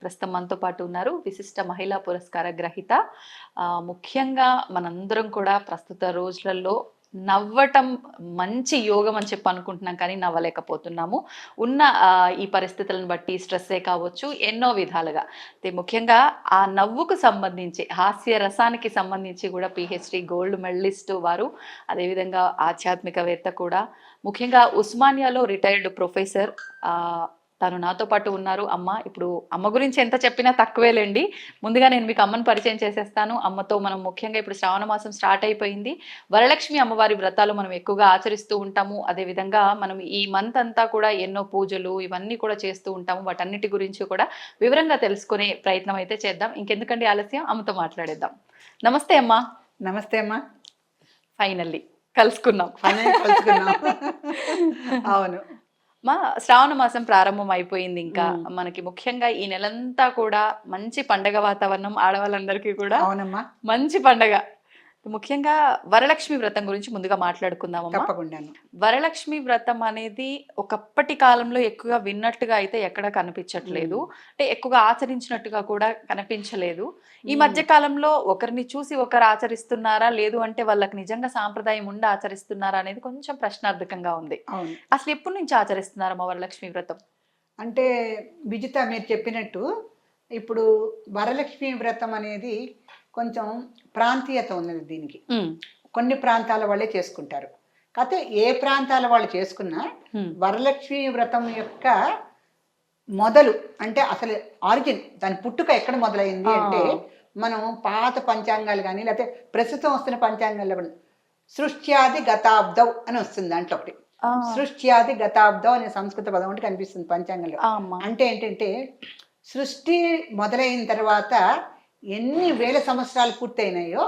ప్రస్తుతం మనతో పాటు ఉన్నారు విశిష్ట మహిళా పురస్కార గ్రహీత. ముఖ్యంగా మనందరం కూడా ప్రస్తుత రోజులలో నవ్వటం మంచి యోగం అని చెప్పి అనుకుంటున్నాం, కానీ నవ్వలేకపోతున్నాము. ఉన్న ఈ పరిస్థితులను బట్టి స్ట్రెస్సే కావచ్చు, ఎన్నో విధాలుగా. ముఖ్యంగా ఆ నవ్వుకు సంబంధించి, హాస్య రసానికి సంబంధించి కూడా పిహెచ్డి గోల్డ్ మెడలిస్ట్ వారు, అదేవిధంగా ఆధ్యాత్మికవేత్త కూడా. ముఖ్యంగా ఉస్మానియాలో రిటైర్డ్ ప్రొఫెసర్. తను నాతో పాటు ఉన్నారు. అమ్మ, ఇప్పుడు అమ్మ గురించి ఎంత చెప్పినా తక్కువేలేండి. ముందుగా నేను మీకు అమ్మను పరిచయం చేసేస్తాను. అమ్మతో మనం ముఖ్యంగా ఇప్పుడు శ్రావణ మాసం స్టార్ట్ అయిపోయింది. వరలక్ష్మి అమ్మవారి వ్రతాలు మనం ఎక్కువగా ఆచరిస్తూ ఉంటాము. అదేవిధంగా మనం ఈ మంత్ అంతా కూడా ఎన్నో పూజలు ఇవన్నీ కూడా చేస్తూ ఉంటాము. వాటన్నిటి గురించి కూడా వివరంగా తెలుసుకునే ప్రయత్నం అయితే చేద్దాం. ఇంకెందుకండి ఆలస్యం, అమ్మతో మాట్లాడేద్దాం. నమస్తే అమ్మా. నమస్తే అమ్మా. ఫైనల్లీ కలుసుకున్నాం. అవును, మా శ్రావణ మాసం ప్రారంభం అయిపోయింది. ఇంకా మనకి ముఖ్యంగా ఈ నెలంతా కూడా మంచి పండగ వాతావరణం, ఆడవాళ్ళందరికీ కూడా అవునమ్మా మంచి పండగ. ముఖ్యంగా వరలక్ష్మి వ్రతం గురించి ముందుగా మాట్లాడుకుందామమ్మా. తప్పకుండా. వరలక్ష్మి వ్రతం అనేది ఒకప్పటి కాలంలో ఎక్కువగా విన్నట్టుగా అయితే ఎక్కడ కనిపించట్లేదు, అంటే ఎక్కువగా ఆచరించినట్టుగా కూడా కనిపించలేదు. ఈ మధ్య కాలంలో ఒకరిని చూసి ఒకరు ఆచరిస్తున్నారా, లేదు అంటే వాళ్ళకి నిజంగా సాంప్రదాయం ఉండి ఆచరిస్తున్నారా అనేది కొంచెం ప్రశ్నార్థకంగా ఉంది. అసలు ఎప్పటి నుంచి ఆచరిస్తున్నారమ్మా వరలక్ష్మి వ్రతం? అంటే విజిత, మీరు చెప్పినట్టు ఇప్పుడు వరలక్ష్మి వ్రతం అనేది కొంచెం ప్రాంతీయత ఉన్నది. దీనికి కొన్ని ప్రాంతాల వాళ్ళే చేసుకుంటారు. కాకపోతే ఏ ప్రాంతాల వాళ్ళు చేసుకున్నా వరలక్ష్మి వ్రతం యొక్క మొదలు అంటే అసలు ఆరిజిన్, దాని పుట్టుక ఎక్కడ మొదలైంది అంటే మనం పాత పంచాంగాలు కానీ లేకపోతే ప్రస్తుతం వస్తున్న పంచాంగాల్లో కూడా సృష్ట్యాది గతాబ్దం అని వస్తుంది. దాంట్లో ఒకటి సృష్ట్యాది గతాబ్దం అనే సంస్కృత పదం ఒకటి కనిపిస్తుంది పంచాంగంలో. అంటే ఏంటంటే సృష్టి మొదలైన తర్వాత ఎన్ని వేల సంవత్సరాలు పూర్తయినాయో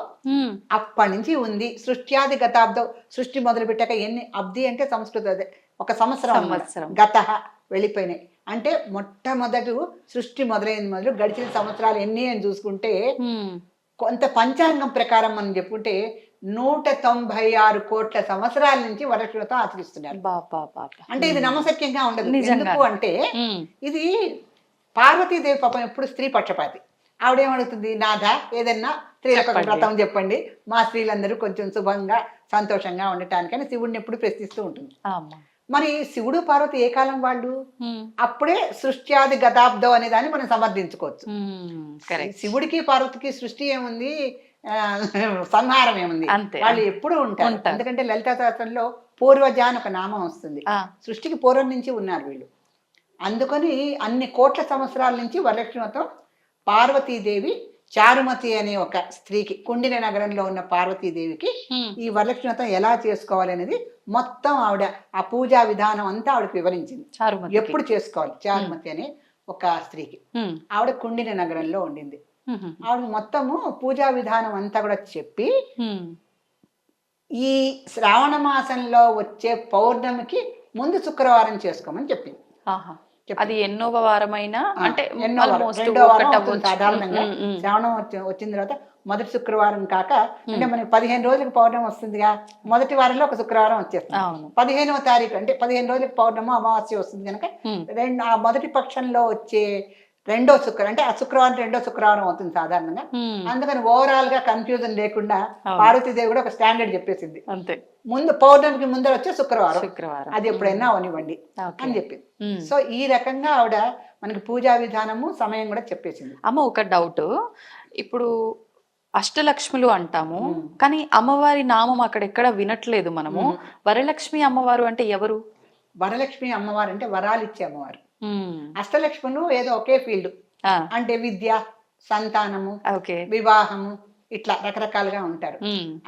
అప్పటి నుంచి ఉంది సృష్ట్యాది గతాబ్దం. సృష్టి మొదలు పెట్టాక ఎన్ని అబ్ది అంటే సంస్కృత, అదే ఒక సంవత్సరం గత వెళ్ళిపోయినాయి. అంటే మొట్టమొదటి సృష్టి మొదలైన మొదలు గడిచిన సంవత్సరాలు ఎన్ని అని చూసుకుంటే కొంత పంచాంగం ప్రకారం మనం చెప్పుకుంటే 196 కోట్ల సంవత్సరాల నుంచి వరలక్ష్మి వ్రతం ఆచరిస్తున్నారు. అంటే ఇది నమ్మశక్యంగా ఉండదు. ఎందుకు అంటే ఇది పార్వతీదేవి పాపం ఎప్పుడు స్త్రీ పక్షపాతి. ఆవిడేమడుగుతుంది, నాథ ఏదన్నా స్త్రీలకు వ్రతం చెప్పండి, మా స్త్రీలందరూ కొంచెం శుభంగా సంతోషంగా ఉండటానికని శివుడిని ఎప్పుడు ప్రశ్నిస్తూ ఉంటుంది. మరి శివుడు పార్వతి ఏ కాలం వాళ్ళు? అప్పుడే సృష్ట్యాది గతాబ్దం అనే దాన్ని మనం సమర్థించుకోవచ్చు. శివుడికి పార్వతికి సృష్టి ఏముంది, సంహారం ఏముంది, వాళ్ళు ఎప్పుడు ఉంటారు. ఎందుకంటే లలితా శాస్త్రంలో పూర్వజ అని ఒక నామం వస్తుంది. సృష్టికి పూర్వం నుంచి ఉన్నారు వీళ్ళు. అందుకని అన్ని కోట్ల సంవత్సరాల నుంచి వరలక్ష్మి వ్రతం పార్వతీదేవి చారుమతి అనే ఒక స్త్రీకి, కుండిన నగరంలో ఉన్న పార్వతీదేవికి ఈ వరలక్ష్మి వ్రతం ఎలా చేసుకోవాలి అనేది మొత్తం ఆవిడ ఆ పూజా విధానం అంతా ఆవిడకి వివరించింది. ఎప్పుడు చేసుకోవాలి చారుమతి అనే ఒక స్త్రీకి. ఆవిడ కుండిన నగరంలో ఉండింది. ఆవిడ మొత్తము పూజా విధానం అంతా కూడా చెప్పి ఈ శ్రావణ మాసంలో వచ్చే పౌర్ణమికి ముందు శుక్రవారం చేసుకోమని చెప్పింది. అది ఎన్నోవ వారమైనా అంటే సాధారణంగా శ్రావణం వచ్చిన తర్వాత మొదటి శుక్రవారం కాక అంటే మనకి 15 రోజులకు పౌర్ణమి వస్తుందిగా, మొదటి వారంలో ఒక శుక్రవారం వచ్చేస్తుంది. 15వ తారీఖు అంటే 15 రోజులకు పౌర్ణమి అమావాస్య వస్తుంది కనుక ఆ మొదటి పక్షంలో వచ్చే రెండో శుక్రవారం అంటే ఆ శుక్రవారం రెండో శుక్రవారం అవుతుంది సాధారణంగా. అందుకని ఓవరాల్ గా కన్ఫ్యూజన్ లేకుండా పార్వతీదేవి కూడా ఒక స్టాండర్డ్ చెప్పేసింది. అంతే, ముందు పౌర్ణమికి ముందర వచ్చే శుక్రవారం అది ఎప్పుడైనా అవనివ్వండి అని చెప్పింది. సో ఈ రకంగా ఆవిడ మనకి పూజా విధానము సమయం కూడా చెప్పేసింది. అమ్మ, ఒక డౌట్, ఇప్పుడు అష్టలక్ష్ములు అంటాము కానీ అమ్మవారి నామం అక్కడెక్కడ వినట్లేదు మనము. వరలక్ష్మి అమ్మవారు అంటే ఎవరు? వరలక్ష్మి అమ్మవారు అంటే వరాలు ఇచ్చే అమ్మవారు. అష్టలక్ష్ములు ఏదో ఒకే ఫీల్డ్, అంటే విద్య, సంతానము, వివాహము, ఇట్లా రకరకాలుగా ఉంటారు.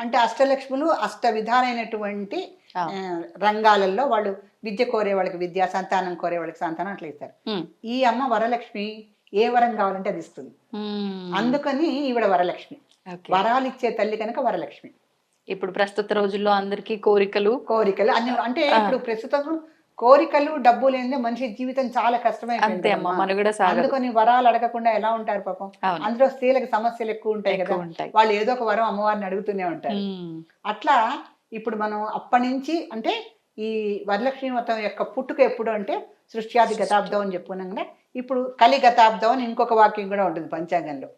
అంటే అష్టలక్ష్ములు అష్ట విధాలైనటువంటి రంగాలలో వాళ్ళు విద్య కోరే వాళ్ళకి విద్య, సంతానం కోరే వాళ్ళకి సంతానం అట్లా ఇస్తారు. ఈ అమ్మ వరలక్ష్మి ఏ వరం కావాలంటే అది ఇస్తుంది. అందుకని ఈవిడ వరలక్ష్మి, వరాలు ఇచ్చే తల్లి కనుక వరలక్ష్మి. ఇప్పుడు ప్రస్తుత రోజుల్లో అందరికీ కోరికలు అన్ని, అంటే ఇప్పుడు ప్రస్తుతం కోరికలు డబ్బు లేనిదే మనిషి జీవితం చాలా కష్టమైపోయింది. అందుకని వరాలు అడగకుండా ఎలా ఉంటారు పాపం. అందులో స్త్రీలకు సమస్యలు ఎక్కువ ఉంటాయి కదా, వాళ్ళు ఏదో ఒక వరం అమ్మవారిని అడుగుతూనే ఉంటారు. అట్లా ఇప్పుడు మనం అప్పటి నుంచి అంటే ఈ వరలక్ష్మి వ్రతం యొక్క పుట్టుక ఎప్పుడు అంటే సృష్ట్యాది గతాబ్దం అని చెప్పుకున్నాం కదా, ఇప్పుడు కలి గతాబ్దం అని ఇంకొక వాక్యం కూడా ఉంటుంది పంచాంగంలో.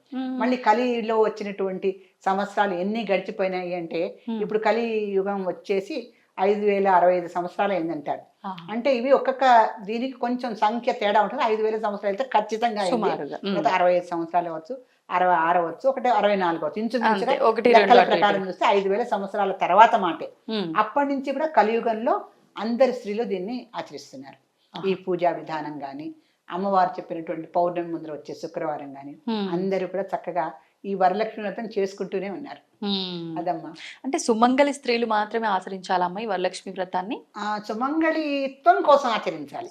మళ్ళీ కలిలో వచ్చినటువంటి సంవత్సరాలు ఎన్ని గడిచిపోయినాయి అంటే ఇప్పుడు కలి యుగం వచ్చేసి 5065 సంవత్సరాలు అయిందంటారు. అంటే ఇవి ఒక్కొక్క దీనికి కొంచెం సంఖ్య తేడా ఉంటుంది. 5000 సంవత్సరాలు అయితే ఖచ్చితంగా 65 సంవత్సరాలు అవ్వచ్చు, 66 అవ్వచ్చు, 64 అవ్వచ్చు. ఇంచుమించుగా లెక్కల ప్రకారం చూస్తే 5000 సంవత్సరాల తర్వాత మాటే. అప్పటి నుంచి కూడా కలియుగంలో అందరి స్త్రీలు దీన్ని ఆచరిస్తున్నారు. ఈ పూజా విధానం కానీ, అమ్మవారు చెప్పినటువంటి పౌర్ణమి ముందర వచ్చే శుక్రవారం కానీ అందరూ కూడా చక్కగా ఈ వరలక్ష్మి వ్రతం చేసుకుంటూనే ఉన్నారు. అదమ్మా. అంటే సుమంగళి స్త్రీలు మాత్రమే ఆచరించాలమ్మా ఈ వరలక్ష్మి వ్రతాన్ని? సుమంగళిత్వం కోసం ఆచరించాలి.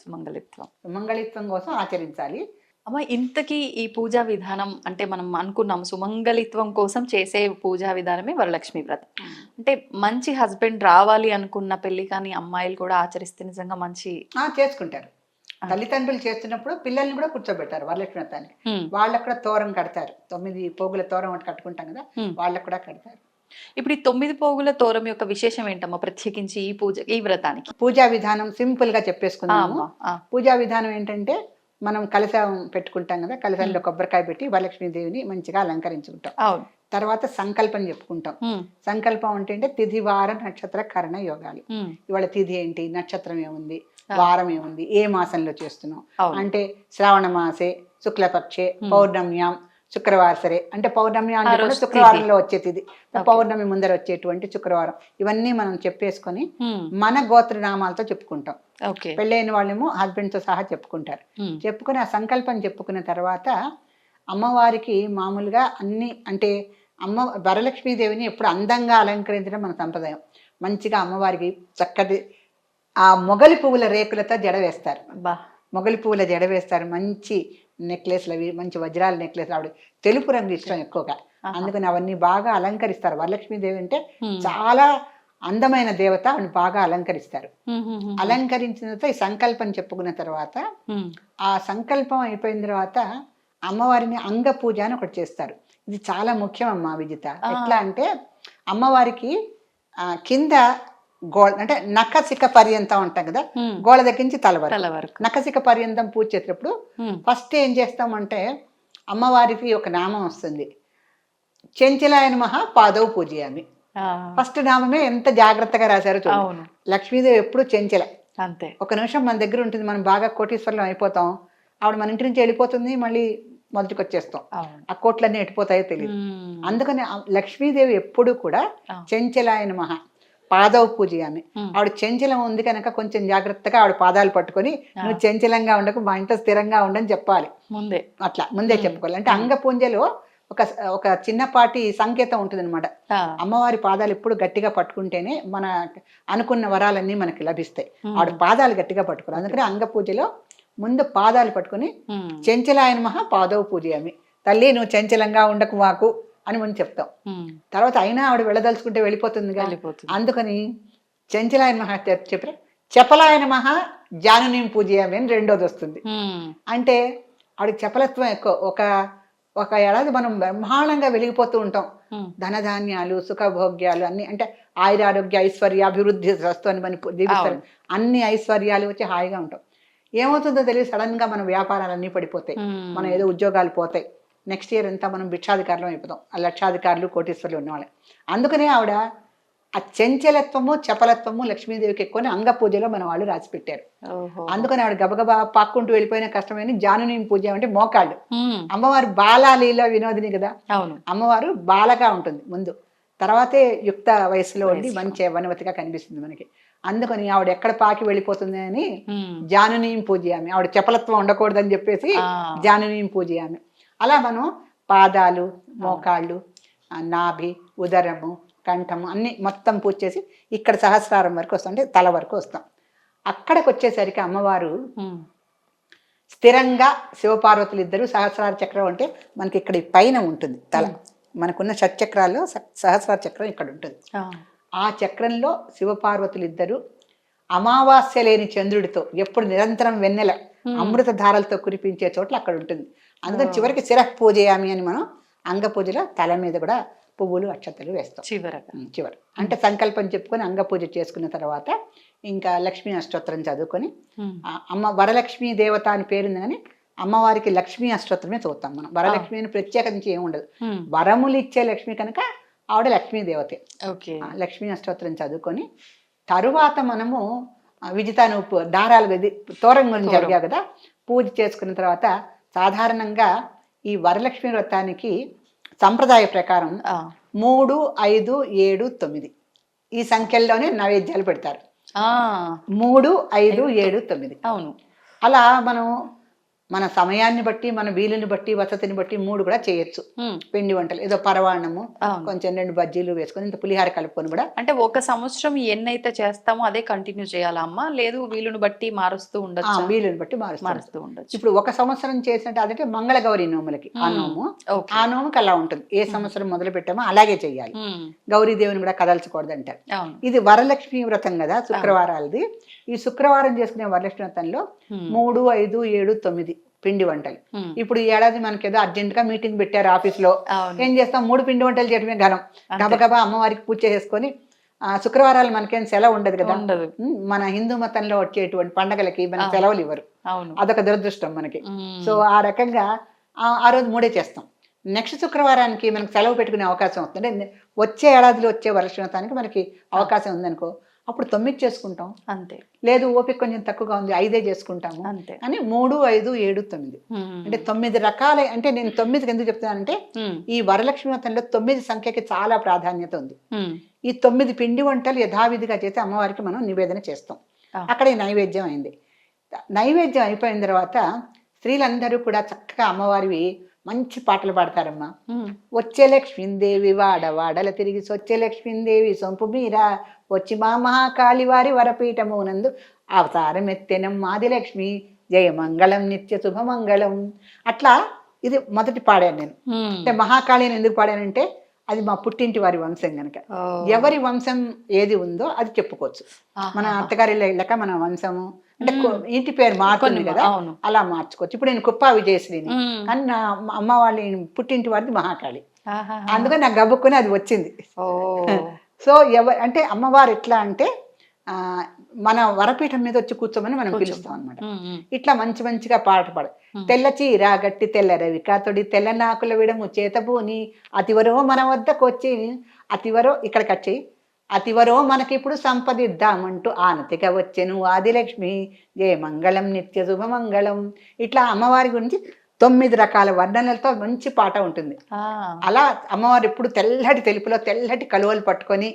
సుమంగళిత్వం కోసం ఆచరించాలి. అమ్మ, ఇంతకీ ఈ పూజా విధానం అంటే మనం అనుకున్నాం సుమంగళిత్వం కోసం చేసే పూజా విధానమే వరలక్ష్మి వ్రతం. అంటే మంచి హస్బెండ్ రావాలి అనుకున్న పెళ్లి కానీ అమ్మాయిలు కూడా ఆచరిస్తే నిజంగా మంచి చేసుకుంటారు. తల్లిదండ్రులు చేస్తున్నప్పుడు పిల్లల్ని కూడా కూర్చోబెట్టారు వరలక్ష్మి వ్రతానికి. వాళ్ళకు కూడా తోరం కడతారు. 9 పోగుల తోరం ఒకటి కట్టుకుంటాం కదా, వాళ్ళకు కూడా కడతారు. ఇప్పుడు ఈ 9 పోగుల తోరం యొక్క విశేషం ఏంటమ్మా ప్రత్యేకించి ఈ వ్రతానికి? పూజా విధానం సింపుల్ గా చెప్పేసుకున్నాము. పూజా విధానం ఏంటంటే మనం కలశం పెట్టుకుంటాం కదా, కలశంలో కొబ్బరికాయ పెట్టి వరలక్ష్మీదేవిని మంచిగా అలంకరించుకుంటాం. తర్వాత సంకల్పం చెప్పుకుంటాం. సంకల్పం అంటే తిథి వార నక్షత్ర కరణ యోగాలు. ఇవాళ తిథి ఏంటి, నక్షత్రం ఏముంది, వారం ఏముంది, ఏ మాసంలో చేస్తున్నాం అంటే శ్రావణ మాసే శుక్లపక్షే పౌర్ణమ్యాం శుక్రవారసరే అంటే పౌర్ణమి అంటే శుక్రవారంలో వచ్చే తిథి, పౌర్ణమి ముందర వచ్చేటువంటి శుక్రవారం. ఇవన్నీ మనం చెప్పేసుకొని మన గోత్రనామాలతో చెప్పుకుంటాం. పెళ్ళైన వాళ్ళేమో హస్బెండ్ తో సహా చెప్పుకుంటారు. చెప్పుకొని ఆ సంకల్పం చెప్పుకున్న తర్వాత అమ్మవారికి మామూలుగా అన్ని అంటే వరలక్ష్మీదేవిని ఎప్పుడు అందంగా అలంకరించడం మన సంప్రదాయం. మంచిగా అమ్మవారికి చక్కటి ఆ మొగలి పువ్వుల రేకులతో జడ వేస్తారు. మొగలి పువ్వుల జడ వేస్తారు. మంచి నెక్లెస్లు, అవి మంచి వజ్రాల నెక్లెస్. ఆవిడ తెలుపు రంగు ఇష్టం ఎక్కువగా, అందుకని అవన్నీ బాగా అలంకరిస్తారు. వరలక్ష్మీదేవి అంటే చాలా అందమైన దేవత, ఆవిడ బాగా అలంకరిస్తారు. అలంకరించిన తర్వాత ఈ సంకల్పం చెప్పుకున్న తర్వాత ఆ సంకల్పం అయిపోయిన తర్వాత అమ్మవారిని అంగ పూజ అని ఒకటి చేస్తారు. ఇది చాలా ముఖ్యం అమ్మా విజిత. ఎట్లా అంటే అమ్మవారికి కింద గోళ అంటే నఖశిఖ పర్యంతం ఉంటాం కదా, గోళ దగ్గర నుంచి తల వరకు నఖశిఖ పర్యంతం పూజ చేసేటప్పుడు ఫస్ట్ ఏం చేస్తామంటే అమ్మవారికి ఒక నామం వస్తుంది, చెంచలాయన మహా పాదవు పూజయామి. ఫస్ట్ నామమే ఎంత జాగ్రత్తగా రాశారో చూడండి. లక్ష్మీదేవి ఎప్పుడు చెంచల, అంతే. ఒక నిమిషం మన దగ్గర ఉంటుంది, మనం బాగా కోటీశ్వరులం అయిపోతాం, ఆవిడ మన ఇంటి నుంచి వెళ్ళిపోతుంది, మళ్ళీ మొదటికి వచ్చేస్తాం, ఆ కోట్లన్నీ ఎట్టిపోతాయో తెలియదు. అందుకని లక్ష్మీదేవి ఎప్పుడు కూడా చెంచలాయన మహా పాదవ పూజయామి. ఆవిడ చెంచలం ఉంది కనుక కొంచెం జాగ్రత్తగా ఆవిడ పాదాలు పట్టుకొని నువ్వు చెంచలంగా ఉండకు, మా ఇంట్లో స్థిరంగా ఉండని చెప్పాలి ముందే. అట్లా ముందే చెప్పుకోవాలి. అంటే అంగ పూజలో ఒక చిన్నపాటి సంకేతం ఉంటుంది అనమాట. అమ్మవారి పాదాలు ఎప్పుడు గట్టిగా పట్టుకుంటేనే మన అనుకున్న వరాలన్నీ మనకి లభిస్తాయి. ఆవిడ పాదాలు గట్టిగా పట్టుకోవాలి. అందుకని అంగ పూజలో ముందు పాదాలు పట్టుకుని చెంచలాయన మహా పాదవ పూజయామి, తల్లి నువ్వు చెంచలంగా ఉండకు మాకు అని మనం చెప్తాం. తర్వాత అయినా ఆవిడ వెళ్ళదలుచుకుంటే వెళ్ళిపోతుందిగా, అందుకని చెంచలాయన మహా చెప్పారు. చపలాయన మహా జానుని పూజయామి అని రెండోది వస్తుంది. అంటే ఆవిడకి చపలత్వం ఎక్కువ. ఒక ఏడాది మనం బ్రహ్మాండంగా వెలిగిపోతూ ఉంటాం, ధనధాన్యాలు సుఖభోగ్యాలు అన్ని, అంటే ఆయురారోగ్య ఐశ్వర్య అభివృద్ధి వస్తు అని మనం దీవిస్తారు. అన్ని ఐశ్వర్యాలు వచ్చి హాయిగా ఉంటాం. ఏమవుతుందో తెలియదు, సడన్ గా మన వ్యాపారాలన్నీ పడిపోతాయి, మనం ఏదో ఉద్యోగాలు పోతాయి, నెక్స్ట్ ఇయర్ అంతా మనం భిక్షాధికారులు అయిపోతాం, లక్షాధికారులు కోటీశ్వరులు ఉన్నవాళ్ళే. అందుకనే ఆవిడ ఆ చంచలత్వము చపలత్వము లక్ష్మీదేవికి ఎక్కువని అంగ పూజలో మన వాళ్ళు రాసి పెట్టారు. అందుకని ఆవిడ గబగబా పాక్కుంటూ వెళ్ళిపోయిన కష్టమని జానుని పూజ అంటే మోకాళ్ళు. అమ్మవారు బాలాలీల వినోదిని కదా, అమ్మవారు బాలగా ఉంటుంది ముందు, తర్వాతే యుక్త వయసులో ఉండి మంచి వనవతిగా కనిపిస్తుంది మనకి. అందుకని ఆవిడ ఎక్కడ పాకి వెళ్ళిపోతుంది అని జానుని పూజయామి. ఆవిడ చపలత్వం ఉండకూడదని చెప్పేసి జానుని పూజయామి. అలా మనం పాదాలు, మోకాళ్ళు, నాభి, ఉదరము, కంఠము అన్ని మొత్తం పూజ చేసి ఇక్కడ సహస్రారం వరకు వస్తాం, అంటే తల వరకు వస్తాం. అక్కడికి వచ్చేసరికి అమ్మవారు స్థిరంగా శివపార్వతులు ఇద్దరు, సహస్రార చక్రం అంటే మనకి ఇక్కడ పైన ఉంటుంది తల, మనకున్న షట్చక్రాల్లో సహస్రార చక్రం ఇక్కడ ఉంటుంది. ఆ చక్రంలో శివపార్వతులు ఇద్దరు అమావాస్య లేని చంద్రుడితో ఎప్పుడు నిరంతరం వెన్నెల అమృత ధారలతో కురిపించే చోట్ల అక్కడ ఉంటుంది. అందుకని చివరికి శిరః పూజయామి అని మనం అంగ పూజలో తల మీద కూడా పువ్వులు అక్షతలు వేస్తాం చివరి. అంటే సంకల్పం చెప్పుకొని అంగ పూజ చేసుకున్న తర్వాత ఇంకా లక్ష్మీ అష్టోత్తరం చదువుకొని, అమ్మ వరలక్ష్మీ దేవత అని పేరుంది కానీ అమ్మవారికి లక్ష్మీ అష్టోత్తరమే చదువుతాం మనం. వరలక్ష్మి అని ప్రత్యేకించి ఏమి ఉండదు. వరములు ఇచ్చే లక్ష్మి కనుక ఆవిడ లక్ష్మీ దేవతే. ఓకే. లక్ష్మీ అష్టోత్తరం చదువుకొని తరువాత మనము విజితాను దారాలు తోరం గురించి అడిగా కదా, పూజ చేసుకున్న తర్వాత సాధారణంగా ఈ వరలక్ష్మి వ్రతానికి సంప్రదాయ ప్రకారం 3, 5, 7, 9 ఈ సంఖ్యల్లోనే నైవేద్యాలు పెడతారు. 3, 5, 7, 9. అవును. అలా మనం మన సమయాన్ని బట్టి, మన వీలుని బట్టి, వసతిని బట్టి 3 కూడా చేయొచ్చు. పిండి వంటలు ఏదో పరవాణము, కొంచెం 2 బజ్జీలు వేసుకొని ఇంత పులిహార కలుపుకొని కూడా. అంటే ఒక సంవత్సరం ఎన్నైతే చేస్తామో అదే కంటిన్యూ చేయాలా అమ్మా? లేదు వీలుని బట్టి మారుస్తూ ఉండొచ్చు? వీలుని బట్టి మారుస్తూ ఉండొచ్చు. ఇప్పుడు ఒక సంవత్సరం చేసినట్టు అదంటే మంగళగౌరి నోములకి ఆ నోము, ఆ నోముకి అలా ఉంటుంది. ఏ సంవత్సరం మొదలు పెట్టామో అలాగే చెయ్యాలి. గౌరీదేవిని కూడా కదల్చకూడదు అంటారు. ఇది వరలక్ష్మి వ్రతం కదా, శుక్రవారాలది. ఈ శుక్రవారం చేసుకునే వరలక్ష్మి వ్రతంలో 3, 5, 7, 9 పిండి వంటలు. ఇప్పుడు ఈ ఏడాది మనకి ఏదో అర్జెంట్ గా మీటింగ్ పెట్టారు ఆఫీస్ లో, ఏం చేస్తాం, 3 పిండి వంటలు చేయడమే ఘనం. గబగబా అమ్మవారికి పూజ చేసుకొని, శుక్రవారాలు మనకేం సెలవు ఉండదు కదా. మన హిందూ మతంలో వచ్చేటువంటి పండగలకి మనకి సెలవులు ఇవ్వరు. అదొక దురదృష్టం మనకి. సో ఆ రకంగా ఆ రోజు 3 చేస్తాం. నెక్స్ట్ శుక్రవారానికి మనకి సెలవు పెట్టుకునే అవకాశం వస్తుంది. అంటే వచ్చే ఏడాదిలో వచ్చే వర్షానికి మనకి అవకాశం ఉందనుకో, అప్పుడు 9 చేసుకుంటాం అంతే. లేదు ఓపిక కొంచెం తక్కువగా ఉంది 5 చేసుకుంటాము అంతే అని 3, 5, 7, 9 అంటే 9 రకాల. అంటే నేను 9కి ఎందుకు చెప్తానంటే ఈ వరలక్ష్మి వ్రతంలో 9 సంఖ్యకి చాలా ప్రాధాన్యత ఉంది. ఈ 9 పిండి వంటలు యథావిధిగా చేసి అమ్మవారికి మనం నివేదన చేస్తాం. అక్కడ ఈ నైవేద్యం అయింది. నైవేద్యం అయిపోయిన తర్వాత స్త్రీలందరూ కూడా చక్కగా అమ్మవారివి మంచి పాటలు పాడతారమ్మా. వచ్చే లక్ష్మీదేవి వాడల తిరిగి సొచ్చే లక్ష్మీదేవి సొంపు మీరా వచ్చి మా మహాకాళి వారి వరపీఠమునందు అవతారం ఎత్తెనం ఆదిలక్ష్మి జయమంగళం నిత్య శుభమంగళం. అట్లా ఇది మొదటి పాడాను నేను. అంటే మహాకాళిని ఎందుకు పాడానంటే అది మా పుట్టింటి వారి వంశం కనుక. ఎవరి వంశం ఏది ఉందో అది చెప్పుకోవచ్చు. మన అత్తగారి లెక్క మన వంశము అంటే ఇంటి పేరు మారుతుంది కదా, అలా మార్చుకోవచ్చు. ఇప్పుడు నేను కుప్పా విజయశ్రీని, కానీ నా అమ్మ వాళ్ళ పుట్టింటి వారిది మహాకాళి, అందుకని నాకు గబుక్కుని అది వచ్చింది. సో అంటే అమ్మవారు ఎట్లా అంటే మన వరపీఠం మీద వచ్చి కూర్చోమని మనం పిలుస్తాం అనమాట. ఇట్లా మంచి మంచిగా పాట పాడు. తెల్ల చీర గట్టి తెల్ల రవి కాతొడి తెల్ల నాకుల విడము చేతబూని అతివరో మన వద్దకు వచ్చి అతివరో ఇక్కడికి వచ్చి అతివరో మనకిప్పుడు సంపదిద్దామంటూ ఆనతిగా వచ్చెను ఆదిలక్ష్మి జయ మంగళం నిత్య శుభమంగళం. ఇట్లా అమ్మవారి గురించి 9 రకాల వర్ణనలతో మంచి పాట ఉంటుంది. అలా అమ్మవారు ఎప్పుడు తెల్లటి తెలుపులో తెల్లటి కలువలు పట్టుకొని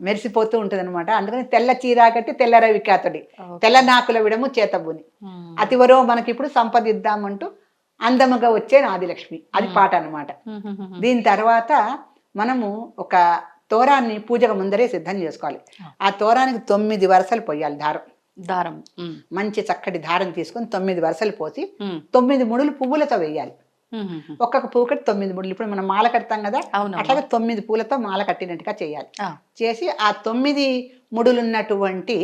మెరిసిపోతూ ఉంటుంది అనమాట. అందుకని తెల్ల చీర కట్టి తెల్ల రవి కాతడి తెల్ల నాకుల విడము చేతబూని అతివరో మనకి ఇప్పుడు సంపదిద్దామంటూ అందముగా వచ్చే ఆదిలక్ష్మి, అది పాట అనమాట. దీని తర్వాత మనము ఒక తోరాన్ని పూజకు ముందరే సిద్ధం చేసుకోవాలి. ఆ తోరానికి 9 వరసలు పోయాలి. దారం మంచి చక్కటి దారం తీసుకొని 9 వరసలు పోసి 9 ముడులు పువ్వులతో వేయాలి. ఒక్కొక్క పువ్వు కట్టి 9 ముడులు. ఇప్పుడు మనం మాల కడతాం కదా, అట్లాగే 9 పూలతో మాల కట్టినట్టుగా చేయాలి. చేసి ఆ 9 ముడులున్నటువంటి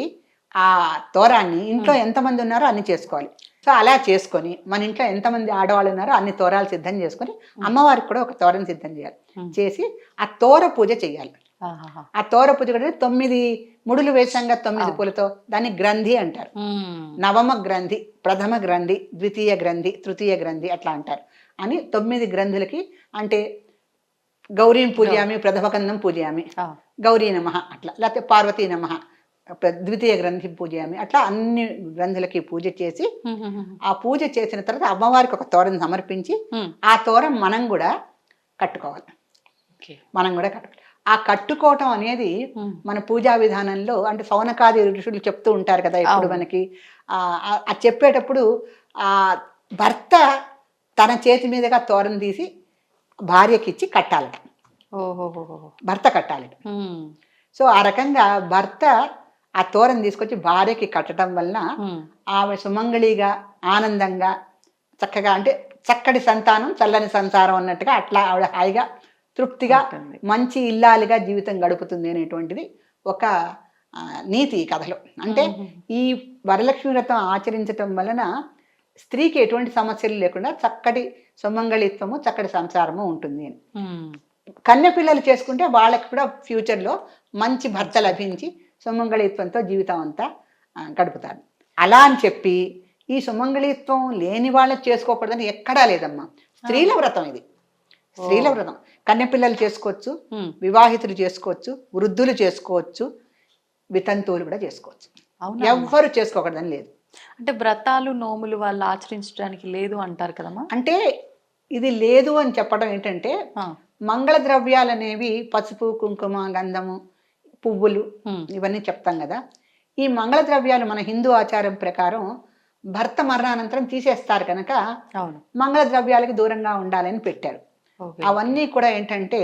ఆ తోరాన్ని ఇంట్లో ఎంతమంది ఉన్నారో అన్ని చేసుకోవాలి. సో అలా చేసుకొని మన ఇంట్లో ఎంతమంది ఆడవాళ్ళు ఉన్నారో అన్ని తోరాలు సిద్ధం చేసుకొని అమ్మవారికి కూడా ఒక తోరని సిద్ధం చేయాలి. చేసి ఆ తోర పూజ చేయాలి. ఆ తోర పూజ కూడా 9 ముడులు వేసంగా 9 పూలతో, దాన్ని గ్రంథి అంటారు. నవమ గ్రంథి, ప్రథమ గ్రంథి, ద్వితీయ గ్రంథి, తృతీయ గ్రంథి అట్లా అంటారు. అని 9 గ్రంథులకి అంటే గౌరీం పూజయామి, ప్రథమ గంధం పూజయామి, గౌరీ నమః అట్లా, లేకపోతే పార్వతీ నమః ద్వితీయ గ్రంథి పూజయామి, అట్లా అన్ని గ్రంథులకి పూజ చేసి ఆ పూజ చేసిన తర్వాత అమ్మవారికి ఒక తోరను సమర్పించి ఆ తోరం మనం కూడా కట్టుకోవాలి. ఆ కట్టుకోవటం అనేది మన పూజా విధానంలో అంటే సౌనకాది ఋషులు చెప్తూ ఉంటారు కదా ఇప్పుడు మనకి. ఆ చెప్పేటప్పుడు ఆ భర్త తన చేతి మీదుగా తోరం తీసి భార్యకి ఇచ్చి కట్టాలట. భర్త కట్టాలట. సో ఆ రకంగా భర్త ఆ తోరం తీసుకొచ్చి భార్యకి కట్టడం వలన ఆమె సుమంగళిగా ఆనందంగా చక్కగా అంటే చక్కటి సంతానం చల్లని సంసారం అన్నట్టుగా అట్లా ఆవిడ హాయిగా తృప్తిగా మంచి ఇల్లాలిగా జీవితం గడుపుతుంది అనేటువంటిది ఒక నీతి ఈ కథలో. అంటే ఈ వరలక్ష్మి వ్రతం ఆచరించటం వలన స్త్రీకి ఎటువంటి సమస్యలు లేకుండా చక్కటి సుమంగళిత్వము చక్కటి సంసారము ఉంటుంది అని. కన్య పిల్లలు చేసుకుంటే వాళ్ళకి కూడా ఫ్యూచర్లో మంచి భర్త లభించి సుమంగళిత్వంతో జీవితం అంతా గడుపుతారు. అలా అని చెప్పి ఈ సుమంగళిత్వం లేని వాళ్ళకి చేసుకోకూడదని ఎక్కడా లేదమ్మా. స్త్రీల వ్రతం ఇది, స్త్రీల వ్రతం. కన్యపిల్లలు చేసుకోవచ్చు, వివాహితులు చేసుకోవచ్చు, వృద్ధులు చేసుకోవచ్చు, వితంతువులు కూడా చేసుకోవచ్చు. అవునా? ఎవ్వరు చేసుకోకూడదని లేదు. అంటే వ్రతాలు నోములు వాళ్ళు ఆచరించడానికి లేదు అంటారు కదమ్మా. అంటే ఇది లేదు అని చెప్పడం ఏంటంటే, మంగళ ద్రవ్యాలు అనేవి పసుపు, కుంకుమ, గంధము, పువ్వులు ఇవన్నీ చెప్తాం కదా. ఈ మంగళ ద్రవ్యాలు మన హిందూ ఆచారం ప్రకారం భర్త మరణానంతరం తీసేస్తారు కనుక అవును, మంగళ ద్రవ్యాలకి దూరంగా ఉండాలని పెట్టారు. ఓకే. అవన్నీ కూడా ఏంటంటే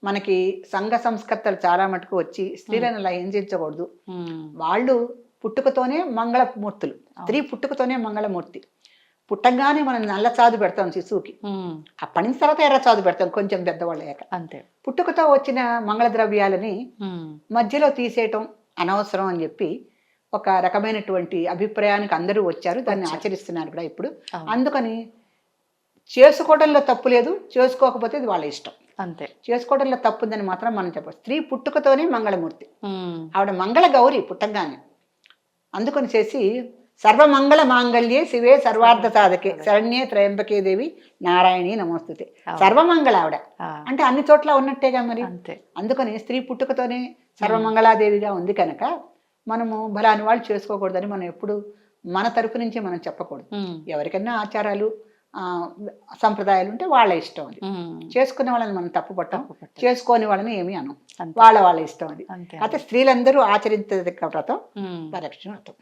మనకి సంఘ సంస్కర్తలు చాలా మటుకు వచ్చి స్త్రీలను అలా హింసించకూడదు. వాళ్ళు పుట్టుకతోనే మంగళమూర్తులు. స్త్రీ పుట్టుకతోనే మంగళమూర్తి. పుట్టంగానే మనం నల్ల చాదు పెడతాం శిశువుకి, అప్పటి నుంచి తర్వాత ఎర్ర చాదు పెడతాం కొంచెం పెద్దవాళ్ళు అయ్యాక. అంతే. పుట్టుకతో వచ్చిన మంగళ ద్రవ్యాలని మధ్యలో తీసేయటం అనవసరం అని చెప్పి ఒక రకమైనటువంటి అభిప్రాయానికి అందరూ వచ్చారు. దాన్ని ఆచరిస్తున్నారు కూడా ఇప్పుడు. అందుకని చేసుకోవడంలో తప్పు లేదు, చేసుకోకపోతే ఇది వాళ్ళ ఇష్టం. అంతే. చేసుకోవడంలో తప్పు ఉందని మాత్రం మనం చెప్పాలి. స్త్రీ పుట్టుకతోనే మంగళమూర్తి, ఆవిడ మంగళ గౌరి పుట్టంగానే. అందుకని చేసి సర్వమంగళ మాంగళ్యే శివే సర్వార్థ సాధకే శరణ్యే త్రయంబకే దేవి నారాయణి నమోస్తుతే. సర్వమంగళ ఆవిడ అంటే అన్ని చోట్ల ఉన్నట్టేగా మరి. అందుకని స్త్రీ పుట్టుకతోనే సర్వమంగళాదేవిగా ఉంది కనుక మనము బలాని వాళ్ళు చేసుకోకూడదని మనం ఎప్పుడు మన తరపు నుంచి మనం చెప్పకూడదు. ఎవరికైనా ఆచారాలు సంప్రదాయాలు ఉంటే వాళ్ళ ఇష్టం అది. చేసుకునే వాళ్ళని మనం తప్పు పట్టాం, చేసుకోని వాళ్ళని ఏమీ అనం, వాళ్ళ ఇష్టం అది. అయితే స్త్రీలందరూ ఆచరించే వ్రతం వరలక్ష్మి వ్రతం.